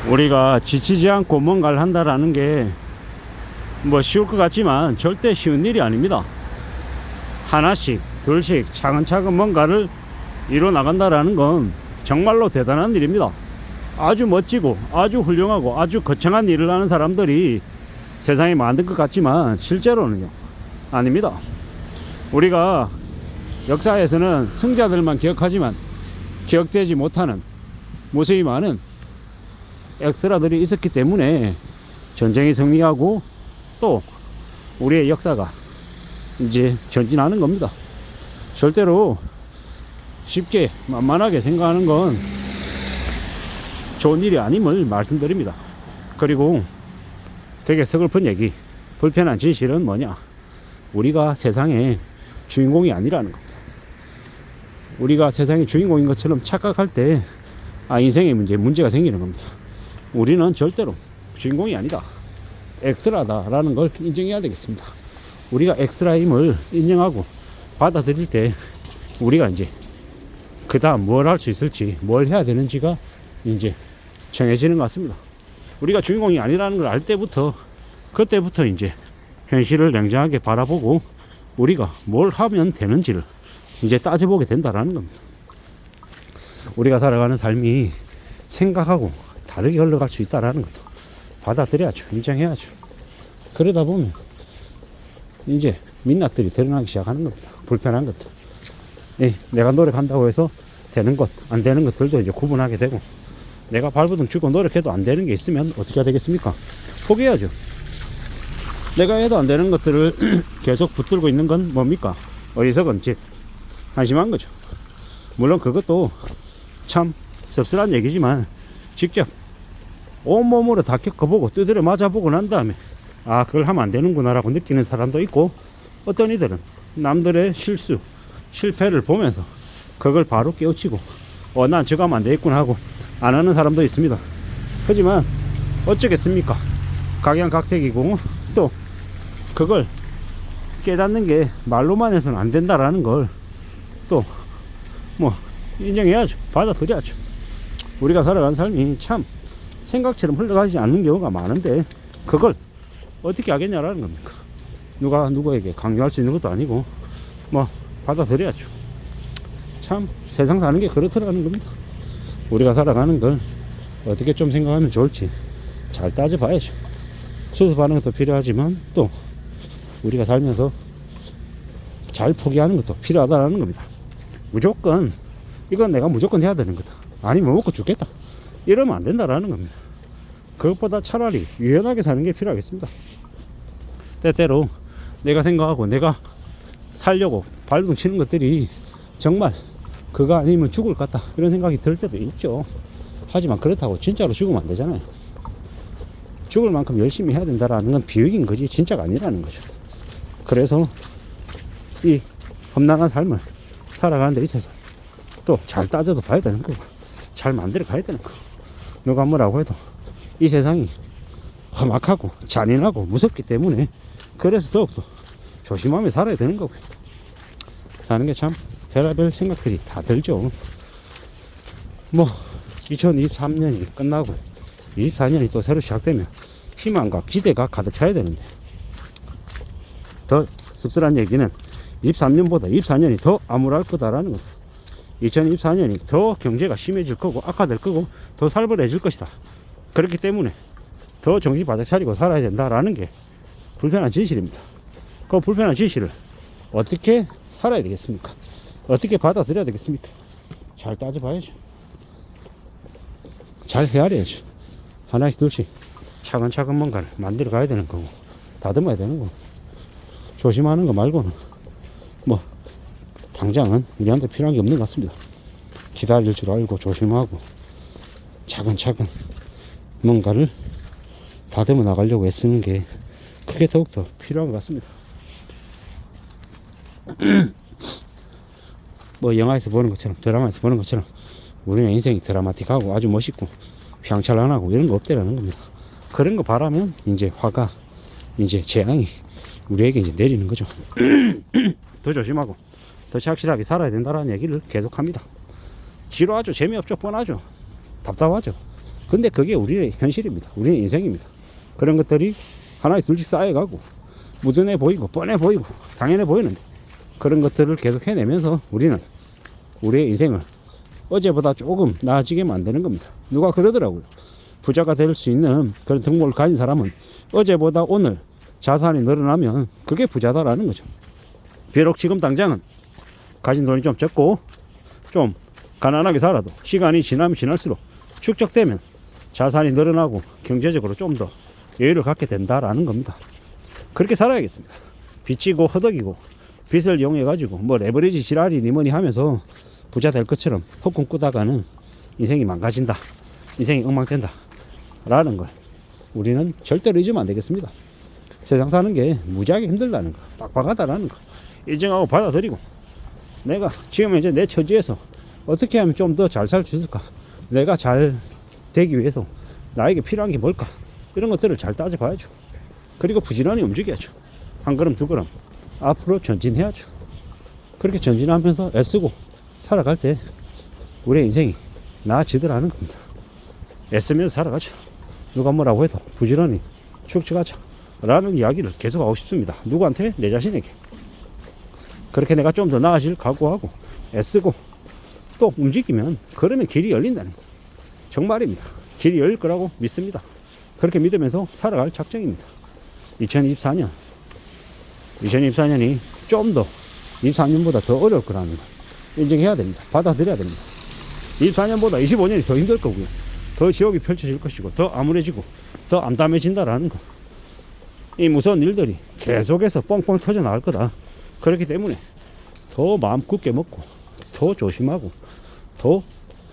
우리가 지치지 않고 뭔가를 한다라는 게 뭐 쉬울 것 같지만 절대 쉬운 일이 아닙니다. 하나씩 둘씩 차근차근 뭔가를 이뤄 나간다라는 건 정말로 대단한 일입니다. 아주 멋지고 아주 훌륭하고 아주 거창한 일을 하는 사람들이 세상에 많은 것 같지만 실제로는요 아닙니다. 우리가 역사에서는 승자들만 기억하지만 기억되지 못하는 모습이 많은 엑스트라들이 있었기 때문에 전쟁이 승리하고 또 우리의 역사가 이제 전진하는 겁니다. 절대로 쉽게 만만하게 생각하는 건 좋은 일이 아님을 말씀드립니다. 그리고 되게 서글픈 얘기, 불편한 진실은 뭐냐, 우리가 세상의 주인공이 아니라는 겁니다. 우리가 세상의 주인공인 것처럼 착각할 때 인생에 문제가 생기는 겁니다. 우리는 절대로 주인공이 아니다, 엑스트라다라는 걸 인정해야 되겠습니다. 우리가 엑스트라임을 인정하고 받아들일 때 우리가 이제 그 다음 뭘 할 수 있을지, 뭘 해야 되는지가 이제 정해지는 것 같습니다. 우리가 주인공이 아니라는 걸 알 때부터, 그때부터 이제 현실을 냉정하게 바라보고 우리가 뭘 하면 되는지를 이제 따져보게 된다라는 겁니다. 우리가 살아가는 삶이 생각하고 다르게 흘러갈 수 있다라는 것도 받아들여야죠. 인정해야죠. 그러다 보면 이제 민낯들이 드러나기 시작하는 겁니다. 불편한 것들. 내가 노력한다고 해서 되는 것, 안 되는 것들도 이제 구분하게 되고, 내가 발버둥 치고 노력해도 안 되는 게 있으면 어떻게 해야 되겠습니까? 포기해야죠. 내가 해도 안 되는 것들을 계속 붙들고 있는 건 뭡니까? 어리석은 한심한 거죠. 물론 그것도 참 씁쓸한 얘기지만 직접 온몸으로 다 겪어보고 두드려 맞아보고 난 다음에 그걸 하면 안 되는구나 라고 느끼는 사람도 있고, 어떤 이들은 남들의 실수, 실패를 보면서 그걸 바로 깨우치고 난 저거 하면 안 되겠구나 하고 안 하는 사람도 있습니다. 하지만 어쩌겠습니까? 각양각색이고, 또 그걸 깨닫는 게 말로만 해서는 안 된다라는 걸 또 인정해야죠. 받아들여야죠. 우리가 살아가는 삶이 참 생각처럼 흘러가지 않는 경우가 많은데 그걸 어떻게 하겠냐라는 겁니까? 누가 누구에게 강요할 수 있는 것도 아니고 받아들여야죠. 참 세상 사는 게 그렇더라는 겁니다. 우리가 살아가는 걸 어떻게 좀 생각하면 좋을지 잘 따져봐야죠. 수습하는 것도 필요하지만 또 우리가 살면서 잘 포기하는 것도 필요하다는 겁니다. 무조건 이건 내가 무조건 해야 되는 거다, 아니면 먹고 죽겠다, 이러면 안 된다라는 겁니다. 그것보다 차라리 유연하게 사는 게 필요하겠습니다. 때때로 내가 생각하고 내가 살려고 발버둥 치는 것들이 정말 그거 아니면 죽을 것 같다, 이런 생각이 들 때도 있죠. 하지만 그렇다고 진짜로 죽으면 안 되잖아요. 죽을 만큼 열심히 해야 된다라는 건 비유인 거지 진짜가 아니라는 거죠. 그래서 이 험난한 삶을 살아가는 데 있어서 또 잘 따져도 봐야 되는 거고, 잘 만들어 가야 되는 거고, 누가 뭐라고 해도 이 세상이 험악하고 잔인하고 무섭기 때문에 그래서 더욱더 조심하며 살아야 되는 거고요. 사는 게 참 별의별 생각들이 다 들죠. 2023년이 끝나고 24년이 또 새로 시작되면 희망과 기대가 가득 차야 되는데, 더 씁쓸한 얘기는 23년보다 24년이 더 암울할 거다라는 거죠. 2024년이 더 경제가 심해질 거고 악화될 거고 더 살벌해질 것이다. 그렇기 때문에 더 정신 바짝 차리고 살아야 된다라는 게 불편한 진실입니다. 그 불편한 진실을 어떻게 살아야 되겠습니까? 어떻게 받아들여야 되겠습니까? 잘 따져봐야죠. 잘 헤아려야죠. 하나씩 둘씩 차근차근 뭔가를 만들어 가야 되는 거고, 다듬어야 되는 거고, 조심하는 거 말고는 당장은 우리한테 필요한 게 없는 것 같습니다. 기다릴 줄 알고 조심하고 차근차근 뭔가를 다듬어 나가려고 애쓰는 게 그게 더욱더 필요한 것 같습니다. 영화에서 보는 것처럼, 드라마에서 보는 것처럼 우리의 인생이 드라마틱하고 아주 멋있고 휘황찬란하고 이런 거 없대라는 겁니다. 그런 거 바라면 이제 화가, 이제 재앙이 우리에게 이제 내리는 거죠. 더 조심하고 더 착실하게 살아야 된다는 얘기를 계속합니다. 지루하죠. 재미없죠. 뻔하죠. 답답하죠. 근데 그게 우리의 현실입니다. 우리의 인생입니다. 그런 것들이 하나씩 둘씩 쌓여가고 무던해 보이고 뻔해 보이고 당연해 보이는데 그런 것들을 계속 해내면서 우리는 우리의 인생을 어제보다 조금 나아지게 만드는 겁니다. 누가 그러더라고요. 부자가 될 수 있는 그런 덕목을 가진 사람은 어제보다 오늘 자산이 늘어나면 그게 부자다라는 거죠. 비록 지금 당장은 가진 돈이 좀 적고 좀 가난하게 살아도 시간이 지나면 지날수록 축적되면 자산이 늘어나고 경제적으로 좀 더 여유를 갖게 된다라는 겁니다. 그렇게 살아야겠습니다. 빚지고 허덕이고 빚을 이용해 가지고 뭐 레버리지 지랄이니 뭐니 하면서 부자 될 것처럼 헛꿈 꾸다가는 인생이 망가진다, 인생이 엉망된다 라는 걸 우리는 절대로 잊으면 안 되겠습니다. 세상 사는 게 무지하게 힘들다는 거, 빡빡하다라는 거 인정하고 받아들이고 내가 지금 이제 내 처지에서 어떻게 하면 좀 더 잘 살 수 있을까, 내가 잘 되기 위해서 나에게 필요한 게 뭘까, 이런 것들을 잘 따져봐야죠. 그리고 부지런히 움직여야죠. 한 걸음 두 걸음 앞으로 전진해야죠. 그렇게 전진하면서 애쓰고 살아갈 때 우리의 인생이 나아지더라는 겁니다. 애쓰면서 살아가자. 누가 뭐라고 해도 부지런히 축적하자 라는 이야기를 계속 하고 싶습니다. 누구한테? 내 자신에게. 그렇게 내가 좀 더 나아질 각오하고 애쓰고 또 움직이면 그러면 길이 열린다는 거 정말입니다. 길이 열릴 거라고 믿습니다. 그렇게 믿으면서 살아갈 작정입니다. 2024년이 좀 더 24년보다 더 어려울 거라는 거 인정해야 됩니다. 받아들여야 됩니다. 24년보다 25년이 더 힘들 거고요. 더 지옥이 펼쳐질 것이고 더 암울해지고 더 암담해진다라는 거. 이 무서운 일들이 계속해서 뻥뻥 터져 나갈 거다. 그렇기 때문에 더 마음 굳게 먹고 더 조심하고 더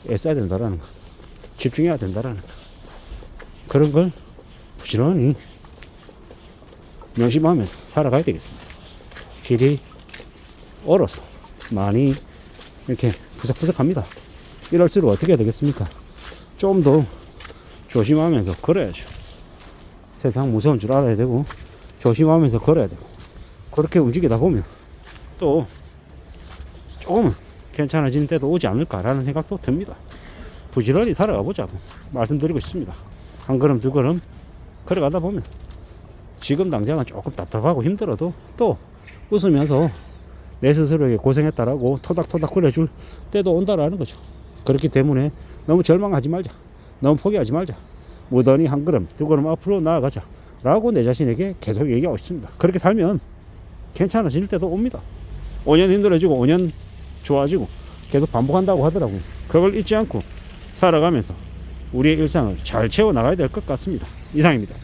애써야 된다라는 거, 집중해야 된다라는 거, 그런 걸 부지런히 명심하면서 살아가야 되겠습니다. 길이 얼어서 많이 이렇게 푸석푸석합니다. 이럴수록 어떻게 해야 되겠습니까? 좀 더 조심하면서 걸어야죠. 세상 무서운 줄 알아야 되고 조심하면서 걸어야 되고 그렇게 움직이다 보면 또 조금은 괜찮아지는 때도 오지 않을까라는 생각도 듭니다. 부지런히 살아가 보자고 말씀드리고 싶습니다. 한 걸음 두 걸음 걸어가다 보면 지금 당장은 조금 답답하고 힘들어도 또 웃으면서 내 스스로에게 고생했다라고 토닥토닥 그려줄 때도 온다라는 거죠. 그렇기 때문에 너무 절망하지 말자, 너무 포기하지 말자, 무던히 한 걸음 두 걸음 앞으로 나아가자 라고 내 자신에게 계속 얘기하고 있습니다. 그렇게 살면 괜찮아질 때도 옵니다. 5년 힘들어지고 5년 좋아지고 계속 반복한다고 하더라고요. 그걸 잊지 않고 살아가면서 우리의 일상을 잘 채워 나가야 될 것 같습니다. 이상입니다.